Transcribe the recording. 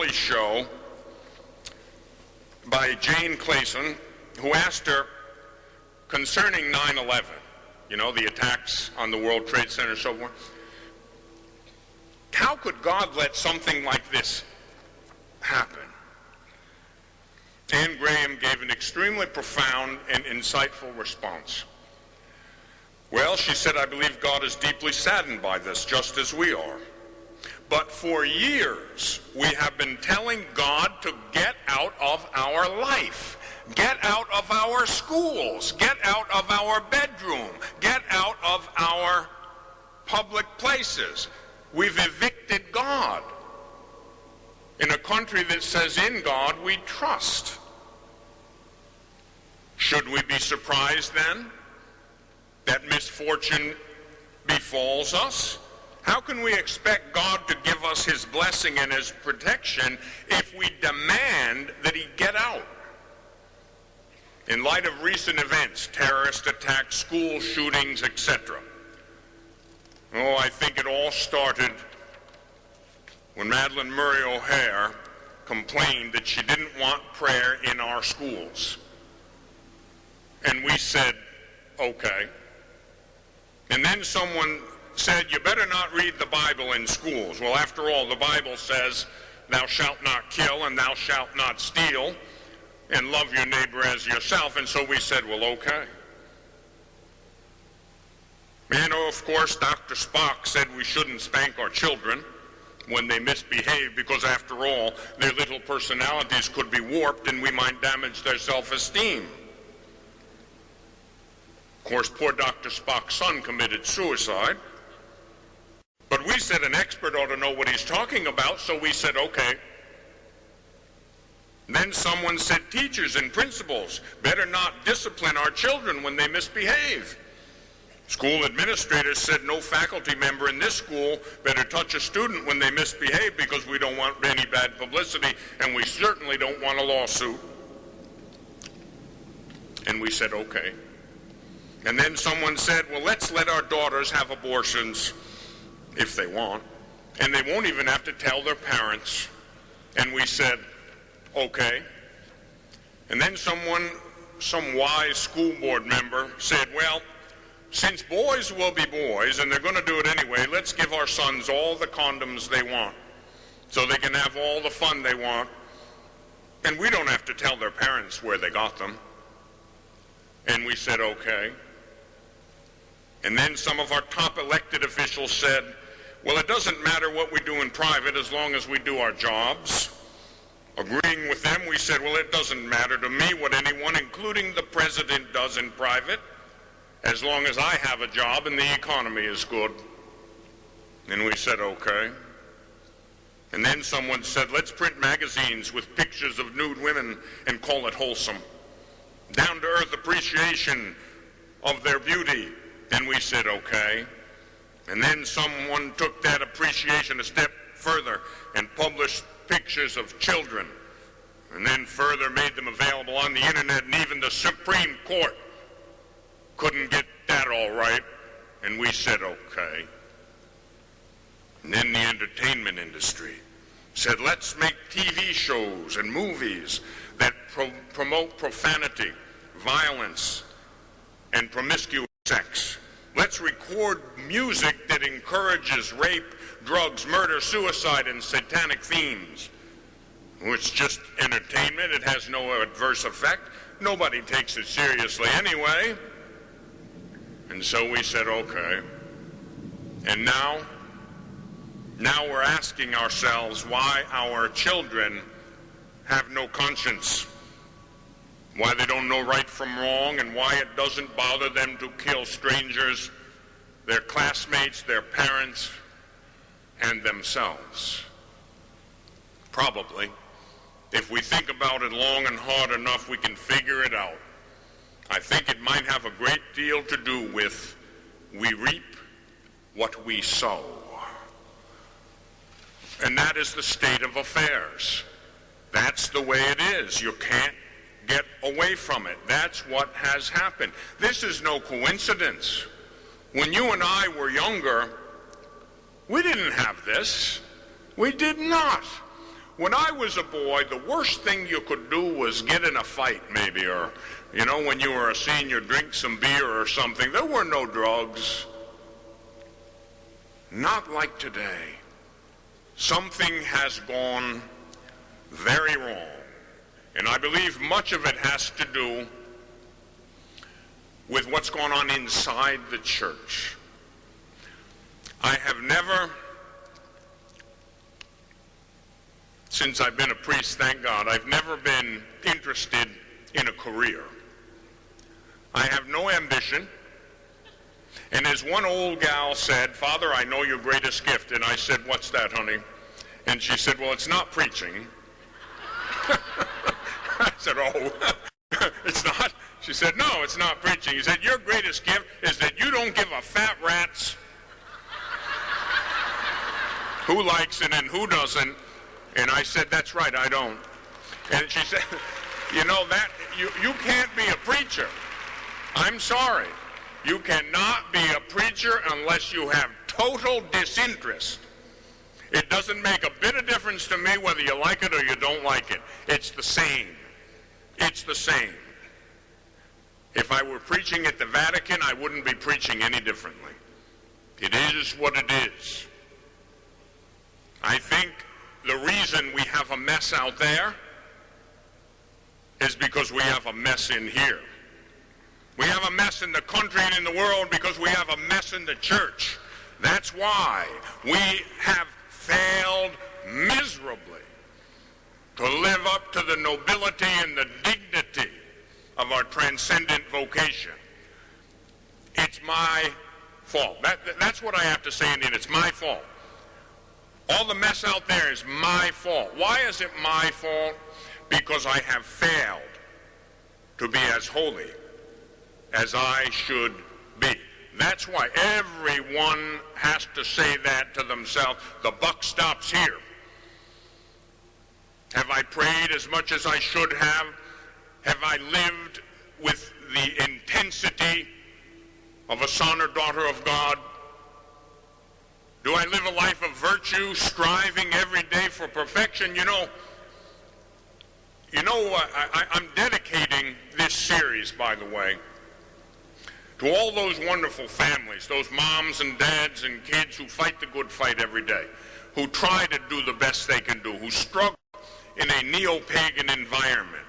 Daily Show by Jane Clayson, who asked her concerning 9/11, you know, the attacks on the World Trade Center and so forth. How could God let something like this happen? Anne Graham gave an extremely profound and insightful response. Well, she said, I believe God is deeply saddened by this, just as we are. But for years, we have been telling God to get out of our life, get out of our schools, get out of our bedroom, get out of our public places. We've evicted God in a country that says in God we trust. Should we be surprised then that misfortune befalls us? How can we expect God to give us his blessing and his protection if we demand that he get out? In light of recent events, terrorist attacks, school shootings, etc. Oh, I think it all started when Madeleine Murray O'Hair complained that she didn't want prayer in our schools. And we said, okay. And then someone said, you better not read the Bible in schools. Well, after all, the Bible says, thou shalt not kill and thou shalt not steal and love your neighbor as yourself. And so we said, well, okay. You know, of course, Dr. Spock said we shouldn't spank our children when they misbehave because, after all, their little personalities could be warped and we might damage their self-esteem. Of course, poor Dr. Spock's son committed suicide. But we said an expert ought to know what he's talking about, so we said, okay. Then someone said teachers and principals better not discipline our children when they misbehave. School administrators said no faculty member in this school better touch a student when they misbehave because we don't want any bad publicity and we certainly don't want a lawsuit. And we said, okay. And then someone said, well, let's let our daughters have abortions if they want, and they won't even have to tell their parents. And we said, okay. And then some wise school board member said, well, since boys will be boys and they're going to do it anyway, let's give our sons all the condoms they want so they can have all the fun they want, and we don't have to tell their parents where they got them. And we said, okay. And then some of our top elected officials said, well, it doesn't matter what we do in private as long as we do our jobs. Agreeing with them, we said, well, it doesn't matter to me what anyone, including the president, does in private, as long as I have a job and the economy is good. And we said, okay. And then someone said, let's print magazines with pictures of nude women and call it wholesome. Down-to-earth appreciation of their beauty. And we said, okay. And then someone took that appreciation a step further and published pictures of children, and then further made them available on the internet, and even the Supreme Court couldn't get that all right. And we said, okay. And then the entertainment industry said, let's make TV shows and movies that promote profanity, violence, and promiscuous sex. Let's record music that encourages rape, drugs, murder, suicide, and satanic themes. It's just entertainment. It has no adverse effect. Nobody takes it seriously anyway. And so we said, okay. And now we're asking ourselves why our children have no conscience, why they don't know right from wrong, and why it doesn't bother them to kill strangers, their classmates, their parents, and themselves. Probably, if we think about it long and hard enough, we can figure it out. I think it might have a great deal to do with we reap what we sow. And that is the state of affairs. That's the way it is. You can't get away from it. That's what has happened. This is no coincidence. When you and I were younger, we didn't have this. We did not. When I was a boy, the worst thing you could do was get in a fight, maybe, or, when you were a senior, drink some beer or something. There were no drugs. Not like today. Something has gone very wrong. And I believe much of it has to do with what's going on inside the church. I have never, since I've been a priest, thank God, I've never been interested in a career. I have no ambition. And as one old gal said, "Father, I know your greatest gift." And I said, "What's that, honey?" And she said, "Well, it's not preaching." I said, "Oh, it's not?" She said, "No, it's not preaching." He said, "Your greatest gift is that you don't give a fat rat's who likes it and who doesn't." And I said, "That's right, I don't." And she said, that you can't be a preacher. I'm sorry. You cannot be a preacher unless you have total disinterest. It doesn't make a bit of difference to me whether you like it or you don't like it. It's the same. It's the same. If I were preaching at the Vatican, I wouldn't be preaching any differently. It is what it is. I think the reason we have a mess out there is because we have a mess in here. We have a mess in the country and in the world because we have a mess in the church. That's why we have failed miserably to live up to the nobility and the dignity of our transcendent vocation. It's my fault. That's what I have to say, Indian. It's my fault. All the mess out there is my fault. Why is it my fault? Because I have failed to be as holy as I should be. That's why everyone has to say that to themselves. The buck stops here. Have I prayed as much as I should have? Have I lived with the intensity of a son or daughter of God? Do I live a life of virtue, striving every day for perfection? I'm dedicating this series, by the way, to all those wonderful families, those moms and dads and kids who fight the good fight every day, who try to do the best they can do, who struggle in a neo-pagan environment.